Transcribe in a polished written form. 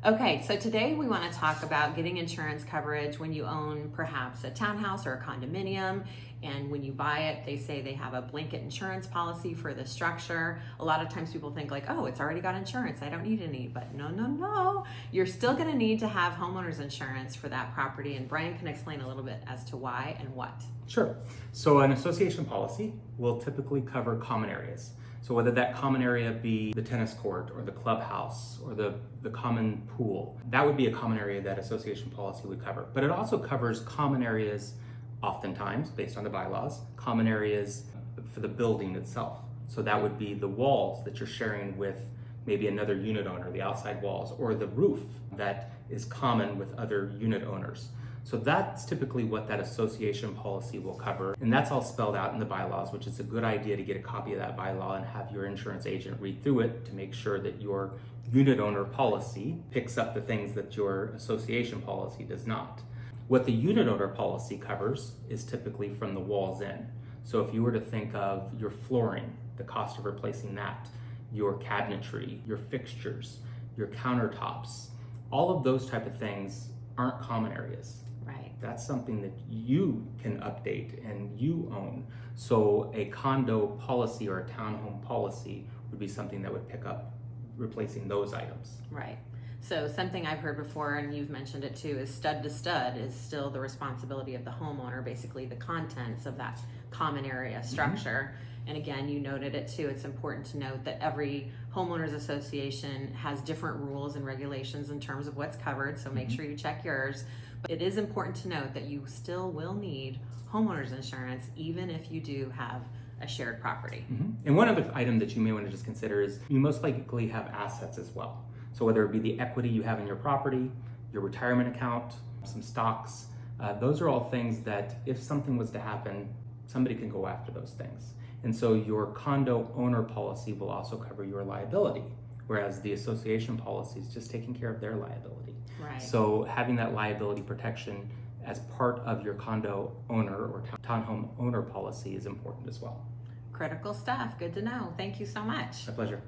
Okay, so today we want to talk about getting insurance coverage when you own perhaps a townhouse or a condominium. And when you buy it, they say they have a blanket insurance policy for the structure. A lot of times people think like, oh, it's already got insurance, I don't need any. But no. You're still going to need to have homeowners insurance for that property. And Bryan can explain a little bit as to why and what. Sure. So an association policy will typically cover common areas. So whether that common area be the tennis court or the clubhouse or the common pool, that would be a common area that association policy would cover. But it also covers common areas, oftentimes based on the bylaws, common areas for the building itself. So that would be the walls that you're sharing with maybe another unit owner, the outside walls, or the roof that is common with other unit owners. So that's typically what that association policy will cover. And that's all spelled out in the bylaws, which is a good idea to get a copy of that bylaw and have your insurance agent read through it to make sure that your unit owner policy picks up the things that your association policy does not. What the unit owner policy covers is typically from the walls in. So if you were to think of your flooring, the cost of replacing that, your cabinetry, your fixtures, your countertops, all of those type of things aren't common areas. Right. That's something that you can update and you own. So a condo policy or a townhome policy would be something that would pick up replacing those items. Right. So something I've heard before, and you've mentioned it too, is stud to stud is still the responsibility of the homeowner, basically the contents of that common area structure. And again, you noted it too, it's important to note that every homeowners association has different rules and regulations in terms of what's covered, so make sure you check yours. But it is important to note that you still will need homeowners insurance even if you do have a shared property. And one other item that you may want to just consider is you most likely have assets as well. So whether it be the equity you have in your property, your retirement account, some stocks, those are all things that if something was to happen, somebody can go after those things. And so your condo owner policy will also cover your liability, whereas the association policy is just taking care of their liability. Right. So having that liability protection as part of your condo owner or townhome owner policy is important as well. Critical stuff. Good to know. Thank you so much. My pleasure.